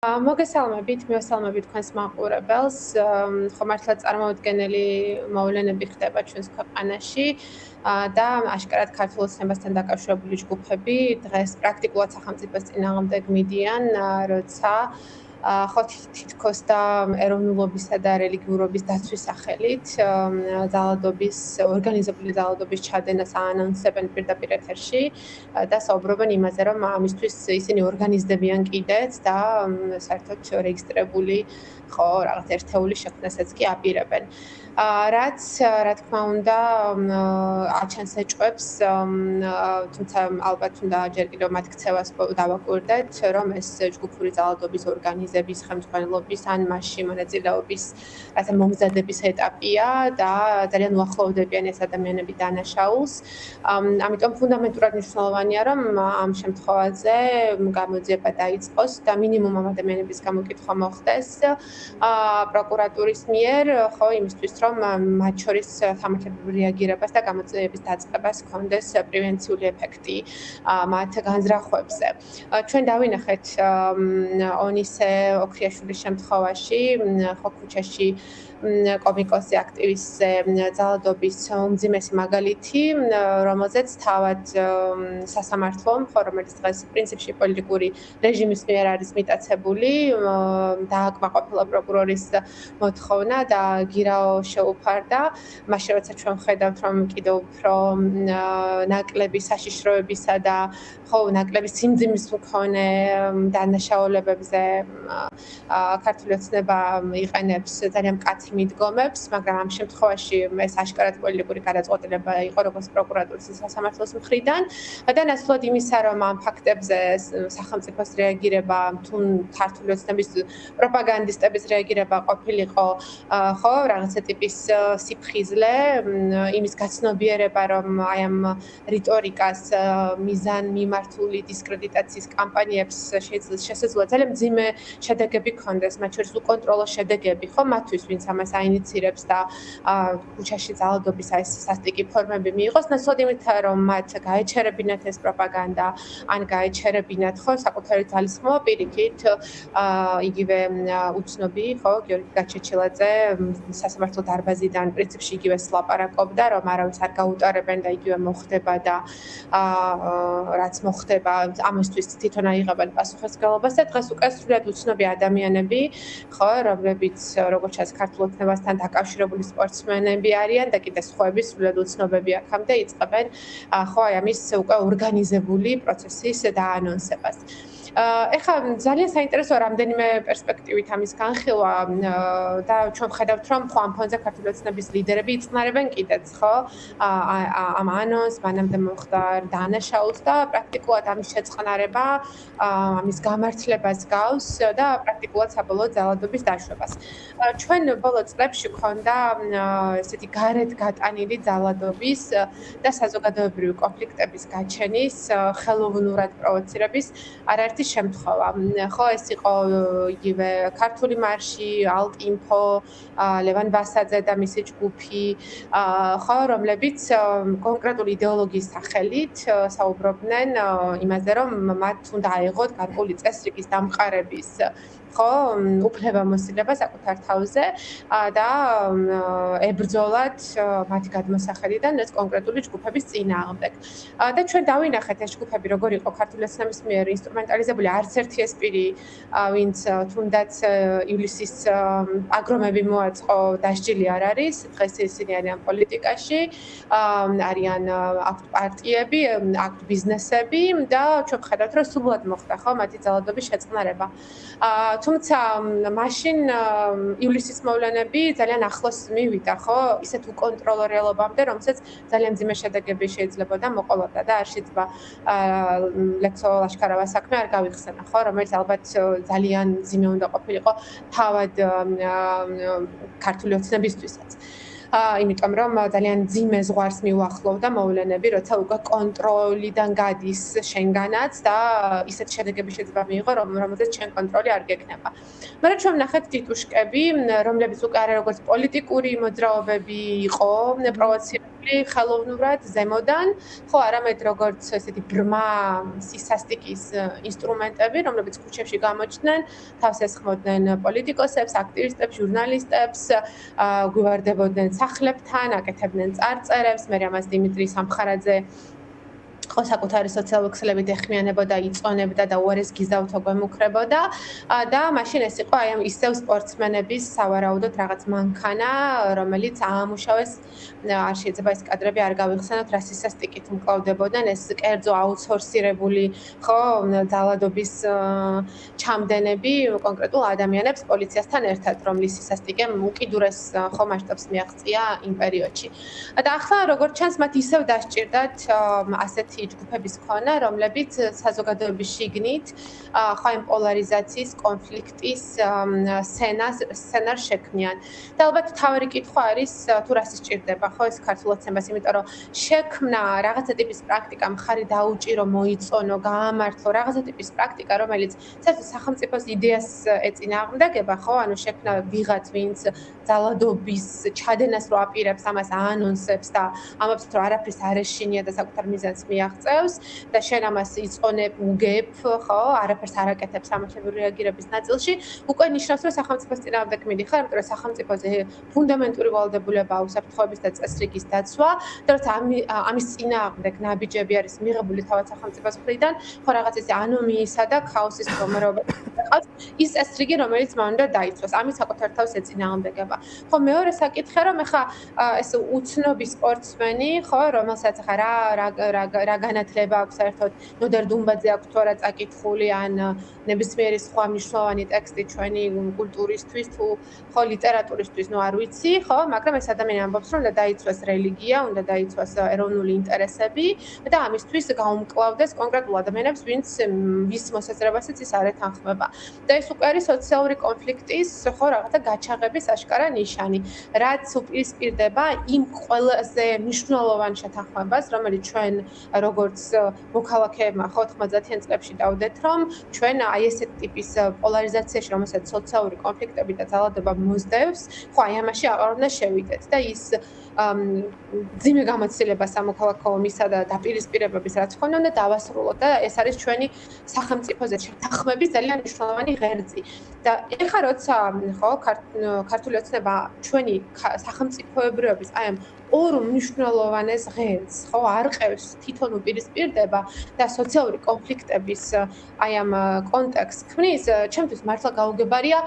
მოგესალმებით, მივესალმებით თქვენს მაყურებელს. ხო მართლა წარმოუდგენელი მოვლენები ხდება ჩვენს ქვეყანაში და აშკარად ქართულ ოცნებასთან დაკავშირებული ჯგუფები დღეს პრაქტიკულად სახელმწიფოს წინააღმდეგ მიდიან, როცა ხო თითქოს და ეროვნულობისა და რელიგიურობის დაცვის სახელით ძალადობის ორგანიზებული ძალადობის ჩადენას აანონსებენ პირდაპირ ეთერში და საუბრობენ იმაზე, რომ ამისთვის ისინი ორგანიზდებიან კიდეც და საერთოდ რეგისტრირებული ხო რაღაც ერთეული შექმნასაც კი აპირებენ. რაც რა თქმა უნდა აჩენს ეჭვებს, თუმცა ალბათ უნდა ჯერ კიდევ მათ ქცევას დავაკვირდეთ, რომ ეს ჯგუფური ძალადობის ორგანიზების ხელმძღვანელობის ან მასში მონაწილეობის რათა მომზადების ეტაპია და ძალიან უახლოვდებიან ეს ადამიანები დანაშაულს. ამიტომ ფუნდამენტურად მნიშვნელოვანია, რომ ამ შემთხვევაზე გამოძიება დაიწყოს და მინიმუმ ამ ადამიანების გამოკითხვა მოხდეს პროკურატურის მიერ, ხო, იმისთვის, რომ მათ შორის სამართლებრივ რეაგირებას და გამოძიების დაწყებას ჰქონდეს პრევენციული ეფექტი მათ განზრახვებზე. ჩვენ დავინახეთ ონისე ოქრიაშვილის შემთხვევაში, ხო, ქუჩაში კომიკოსზე, აქტივისტზე ძალადობის უმძიმესი მაგალითი, რომელზეც თავად სასამართლომ, ხო, რომელიც დღეს პრინციპში პოლიტიკური რეჟიმის მიერ არის მიტაცებული, დააკმაყოფილა პროკურორის მოთხოვნა და გირაო შეუფარდა. მაშინ როცა ჩვენ ვხედავთ, რომ კიდევ უფრო ნაკლები საშიშროებისა და ხო, ნაკლები სიმძიმის მქონე დანაშაულებებზე ქართული ოცნება იყენებს ძალიან მკაცრ მიდგომებს, მაგრამ ამ შემთხვევაში ეს აშკარად პოლიტიკური გადაწყვეტილება იყო როგორც პროკურატურის ისე სასამართლოს მხრიდან და ნაცვლად იმისა, რომ ამ ფაქტებზე სახელმწიფოს რეაგირება თუ ქართული ოცნების პროპაგანდისტების რეაგირება ყოფილიყო ხო, რაღაცა ტიპის სიფხიზლე, იმის გაცნობიერება, რომ აი ამ რიტორიკას მიზანმიმართული დისკრედიტაციის კამპანიებს შესაძლოა ძალიან მძიმე შედეგები ჰქონდეს, მათ შორის უკონტროლო შედეგები, ხო, მათთვის, ვინც ამას აინიცირებს და ქუჩაში ძალადობის აი ეს სასტიკი ფორმები მიიღოს, ნაცვლად იმით, რომ მათ გაეჩერებინათ ეს პროპაგანდა, ან გაეჩერებინათ, ხო, საკუთარი ძალისხმევა პირიქით, იგივე უცნობი, ხო, გიორგი გაჩეჩილაძე სასამართლო დარბაზიდან პრინციპში იგივეს ლაპარაკობდა, რომ არავის არ გაუტარებენ და იგივე მოხდება და რაც მოხდება, ამისთვის თვითონ აიღებენ პასუხისმგებლობას და დღეს უკვე სრულად უცნობი ადამიანები, ხო, რომლებიც როგორც ჩანს ქართულ ოცნებასთან დაკავშირებული სპორტსმენები არიან და კიდე სხვაები სრულად უცნობები აქამდე იწყებენ, ხო, აი ამის უკვე ორგანიზებული პროცესის დაანონსებას. ეხლა ძალიან საინტერესოა რამდენიმე პერსპექტივით ამის განხილვა და ჩვენ ვხედავთ, რომ ხო ამ ფონზე ქართული ოცნების ლიდერები იწყნარებენ კიდეც, ხო? ამ ანონს მანამდე მოხდა დანაშაულს და პრაქტიკულად ამის შეწყნარება, ამის გამართლებას გავს და პრაქტიკულად საბოლოო ძალადობის დაშვებას. ჩვენ ბოლო წლებში გვქონდა ესეთი გარეთ გატანილი ძალადობის და საზოგადოებრივი კონფლიქტების გაჩენის, ხელოვნურად პროვოცირების არაერთი შემთხვევა. ხო, ეს იყო იგივე ქართული მარში, ალტ-ინფო, ლევან ბასაძე და მისი ჯგუფი, ხო, რომლებიც კონკრეტული იდეოლოგიის სახელით საუბრობდნენ იმაზე, რომ მათ უნდა აეღოთ გარკვეული წესრიგის დამყარების ხო, უფლებამოსილება საკუთარ თავზე და ებრძოლათ მათი გადმოსახედიდან ეს კონკრეტული ჯგუფების წინააღმდეგ. და ჩვენ დავინახეთ ეს ჯგუფები როგორ იყო ქართული ოცნების მიერ ინსტრუმენტალიზებული, არც ერთი ეს პირი, ვინც თუნდაც ივლისის პაგრომები მოაწყო, დასჯილი არ არის, დღეს ისინი არიან პოლიტიკაში, არიან აქვთ პარტიები, აქვთ ბიზნესები და ჩვენ ვხედავთ, რომ სრულად მოხდა ხო მათი ძალადობის შეწყნარება. თუმცა მაშინ ივლისის მოვლენები ძალიან ახლოს მივიდა, ხო, ისეთ უკონტროლო რეალობამდე, რომელსაც ძალიან მძიმე შედეგები შეიძლებოდა მოყოლოდა და არ შეიძლება ლექსო ლაშქარავას საქმე არ გავიხსენა, ხო, რომელიც ალბათ ძალიან მძიმე უნდა ყოფილიყო თავად ქართული ოცნებისთვისაც. იმიტომ რომ ძალიან მძიმე ზღვარს მიუახლოვდა მოვლენები, როცა უკვე კონტროლიდან გადის შენგანაც და ისეთ შედეგები შეიძლება მიიღო, რომელზეც ჩვენ კონტროლი არ გექნება. მაგრამ ჩვენ ვნახეთ ტიტუშკები, რომლებიც უკვე არა როგორც პოლიტიკური მოძრაობები იყო პროვოცირებული ხელოვნურად ზემოდან, ხო, არამედ როგორც ესეთი ბრმა სისასტიკის ინსტრუმენტები, რომლებიც ქუჩებში გამოჩნდნენ, თავს ესხმოდნენ პოლიტიკოსებს, აქტივისტებს, ჟურნალისტებს, გვივარდებოდნენ სახლებთან, აკეთებდნენ წარწერებს, მე ამას დიმიტრი სამხარაძე ხო საკუთარი სოციალური ქსელებით ეხმიანებოდა, იწონებდა და უარეს გიზავთო გვემუქრებოდა და მაშინ ეს იყო აი ამ ისევ სპორტსმენების სავარაუდოდ რაღაც მანქანა, რომელიც აამუშავეს, არ შეიძლება ეს კადრები არ გავიხსენოთ, რა სისასტიკით მკლავდებოდნენ, ეს კერძო აუთსორსირებული ხო ძალადობის ჩამდენები კონკრეტულ ადამიანებს პოლიციასთან ერთად, რომლის სისასტიკემ უკიდურეს ხო მასშტაბს მიაღწია იმ პერიოდში. და ახლა როგორც ჩანს, მათ ისევ დასჭირდათ ასეთი ჯგუფების ქონა, რომლებიც საზოგადოების შიგნით ხო იმ პოლარიზაციის, კონფლიქტის სცენარს შექმნიან. და ალბათ თავი კითხვა არის თუ რას სჭირდება ხო ეს ქართულ ოცნებას, იმიტომ რომ შექმნა რაღაცა ტიპის პრაქტიკა მხარი დაუჭირო, მოიწონო, გაამართლო რაღაცა ტიპის პრაქტიკა, რომელიც საერთოდ სახელმწიფოს იდეას ეწინააღმდეგება, ხო? ანუ შექმნა ვიღაც, ვინც ძალადობის ჩადენას რო აპირებს, ამას აანონსებს და ამბობს, რომ არაფრის არ ეშინია და საკუთარ მიზანს მიაღწევს და შენ ამას იწონებ, უგებ, ხო? არაფერს არ აკეთებ სამართლებრივი რეაგირების ნაწილში, უკვე ნიშნავს, რომ სახელმწიფოს წინააღმდეგ მიდიხარ, იმიტომ რომ სახელმწიფოზე ფუნდამენტური ვალდებულება აქვს საფრთხეების და წესრიგის დაცვა, და როცა ამის წინააღმდეგ ნაბიჯები არის მიღებული თავად სახელმწიფოს მხრიდან, ხო რაღაც ეს ანომიისა და ქაოსის მდგომარეობა ყავს, ის წესრიგი, რომელიც მან უნდა დაიცვას, ამის საკუთარ თავს ეწინააღმდეგება. ხო, მეორე საკითხი რომ ეხა ეს უცნობი სპორტსმენი, ხო, რომელსაც ახლა რა განათლება აქვს საერთოდ, ნოდარ დუმბაძე აქვს თუ არა წაკითხული ან ნებისმიერი სხვა მნიშვნელოვანი ტექსტი ჩვენი კულტურისთვის თუ ხო ლიტერატურისთვის, ნუ არ ვიცი, ხო, მაგრამ ეს ადამიანი ამბობს, რომ უნდა დაიცვას რელიგია, უნდა დაიცვას ეროვნული ინტერესები და ამისთვის გაუმკლავდეს კონკრეტულ ადამიანებს, ვის მოსაზრებასაც ის არ ეთანხმება. და ეს უკვე არის სოციალური კონფლიქტის, ხო, რაღაცა გაჩაღების აშკარა ნიშანი, რაც უპირისპირდება იმ ყველაზე მნიშვნელოვან შეთანხმებას, რომელიც ჩვენ როგორც მოქალაქეებმა ხო 90-იან წლებში დავდეთ, რომ ჩვენ აი ესეთ ტიპის პოლარიზაციაში, რომელსაც სოციალური კონფლიქტები და ძალადობა მოსდევს, ხო აი ამაში აღარ უნდა შევიდეთ და ის ძიმე გამოცდილება სამოქალაქო ომისა და დაპირისპირებების რაც ხონდა და დავასრულოთ და ეს არის ჩვენი სახელმწიფოზე შეთანხმების ძალიან მნიშვნელოვანი ღერძი. და ეხლა როცა ხო ქართული ოცნება ჩვენი სახელმწიფოებრიობის აი ამ ორ მნიშვნელოვანეს ღერძს ხო არყევს თვითონ უპირისპირდება და სოციალური კონფლიქტების აი ამ კონტექსტს ქმნის, ჩემთვის მართლა გაუგებარია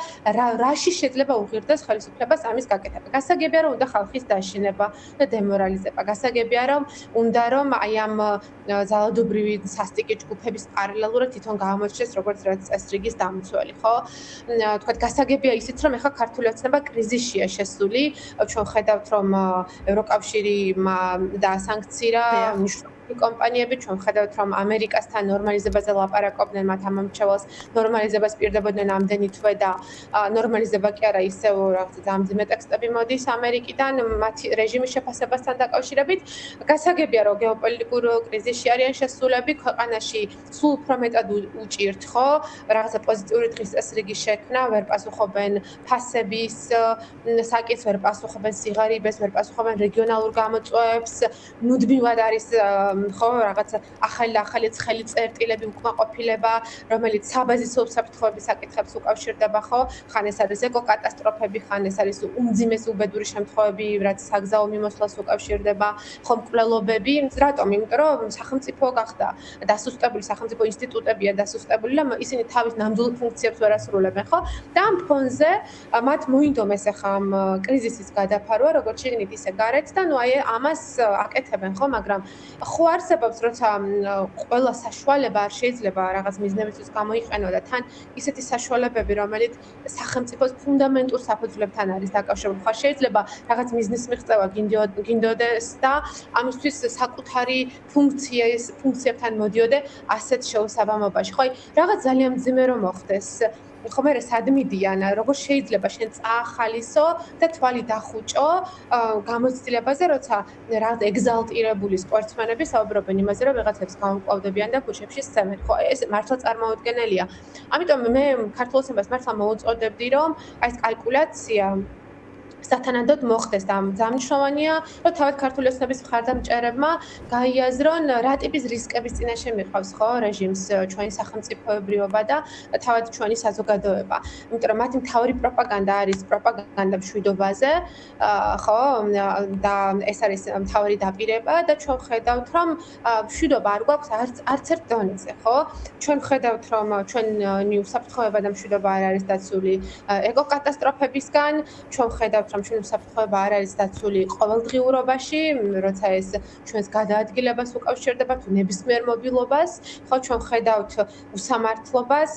რაში შეიძლება უღირდეს ხელისუფლებას ამის გაკეთება. გასაგებია რომ უნდა ხალხის დაშინება და დემორალიზება. გასაგებია რომ უნდა რომ აი ამ ძალადობრივი სასტიკი ჯგუფების პარალელურად თვითონ გამოჩნდეს როგორც რაც წესრიგის დამცველი, ხო? თქვათ გასაგებია ისიც რომ ეხლა ქართული ოცნება კრიზისშია შესული. ჩვენ ხედავთ რომ ევროკავშირი და სანქცია კომპანიები ჩვენ ხედავთ რომ ამერიკასთან ნორმალიზებაზე ლაპარაკობდნენ, მათ ამომრჩეველს ნორმალიზებას პირდებოდნენ ამდენი თვე და ნორმალიზება კი არა ისევ რაღაც ძამძიმე ტექსტები მოდის ამერიკიდან მათი რეჟიმის შეფასებასთან დაკავშირებით. გასაგებია რომ გეოპოლიტიკურ კრიზისში არიან შესულები, ქვეყანაში სულ უფრო მეტად უჭირთ ხო რაღაცა პოზიტიური დღის წესრიგის შექმნა, ვერ პასუხობენ ფასების საკითხს, ვერ პასუხობენ სიღარიბეს, ვერ პასუხობენ რეგიონალურ გამოწვევებს, ნუდმივად არის ხო რაღაც ახალი ცხელი წერტილები უკმაყოფილება, რომელიც საბაზისო საფრთხეების საკითხებს უკავშირდება, ხო? ხან ეს არის ეკოკატასტროფები, ხან ეს არის უმძიმეს უბედური შემთხვევები, რაც საგზაო მიმოსვლას უკავშირდება, ხო მკვლელობები. რატომ? იმიტომ რომ სახელმწიფო გახდა დასუსტებული, სახელმწიფო ინსტიტუტებია დასუსტებული და ისინი თავის ნამდვილ ფუნქციებს ვერ ასრულებენ, ხო? და ამ ფონზე მათ მოინდომეს ახლა ამ კრიზისის გადაფარვა, როგორც შეგნით ისე გარეთ და ნუ აი ამას აკეთებენ, ხო, მაგრამ ხო არსებობს, როცა ყველა საშუალება არ შეიძლება რაღაც მიზნებისთვის გამოიყენო და თან ისეთი საშუალებები, რომელიც სახელმწიფოს ფუნდამენტურ საფუძვლებთან არის დაკავშირებული. ხო შეიძლება რაღაც მიზნის მიღწევა გინდოდეს და ამისთვის საკუთარი ფუნქციებთან მოდიოდე ასეთ შეუსაბამობაში. ხო, რაღაც ძალიან მძიმე რომ მოხდეს. ხო მე სად მიდიან, როგორ შეიძლება შენ წაახალისო და თვალი დახუჭო გამოცდილებაზე, როცა რაღაც ეგზალტირებული სპორტსმენები საუბრობენ იმაზე, რომ ვიღაცებს გაუმკლავდებიან და ქუჩებში სცემენ. ხო, ეს მართლა წარმოუდგენელია. ამიტომ მე ქართულ ოცნებას მართლა მოუწოდებდი, რომ აი ეს კალკულაცია სათანადოდ მოხდეს და დამნიშნავანია, რომ თავად ქართული ოცნების მხარდამჭერებმა გაიაზრონ, რა ტიპის რისკების წინაშე მიყავს ხო რეჟიმს ჩვენი სახელმწიფოებრიობა და თავად ჩვენი საზოგადოება. იმიტომ რომ მათი მთავარი პროპაგანდა არის პროპაგანდა მშვიდობაზე, ხო, და ეს არის მთავარი დაპირება და ჩვენ ხედავთ, რომ მშვიდობა არ გვაქვს არც ერთ დონეზე, ხო? ჩვენ ხედავთ, რომ ჩვენი უსაფრთხოება და მშვიდობა არ არის დაცული ეკოკატასტროფებისგან, ჩვენ ხედავთ, რომ ჩვენი უსაფრთხოება არ არის დაცული ყოველდღიურობაში, როცა ეს ჩვენს გადაადგილებას უკავშირდება თუ ნებისმიერ მობილობას, ხო, ჩვენ ხედავთ უსამართლობას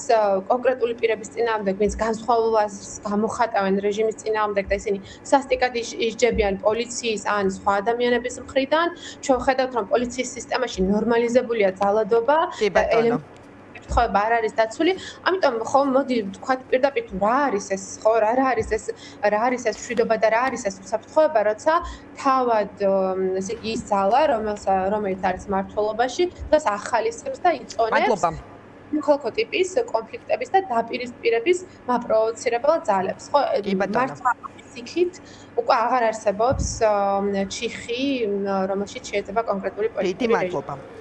კონკრეტული პირების წინააღმდეგ, ვინც განსხვავებულ აზრს გამოხატავენ რეჟიმის წინააღმდეგ და ისინი სასტიკად ისჯებიან პოლიციის ან სხვა ადამიანების მხრიდან, ჩვენ ხედავთ, რომ პოლიციის სისტემაში ნორმალიზებულია ძალადობა და უსაფრთხოება არ არის დაცული, ამიტომ ხო მოდი ვთქვათ პირდაპირ თუ რა არის ეს, ხო, რა არის ეს მშვიდობა და რა არის ეს უსაფრთხოება, როცა თავად ესე იგი ის ძალა, რომელიც არის მმართველობაში, და ახალისებს და იწონებს მოხალხო ტიპის კონფლიქტების და დაპირისპირების მაპროვოცირებელ ძალებს, ხო, მართლა იქით უკვე აღარ არსებობს ჩიხი, რომელშიც შეიძლება კონკრეტული პოლიტიკური რეჟიმი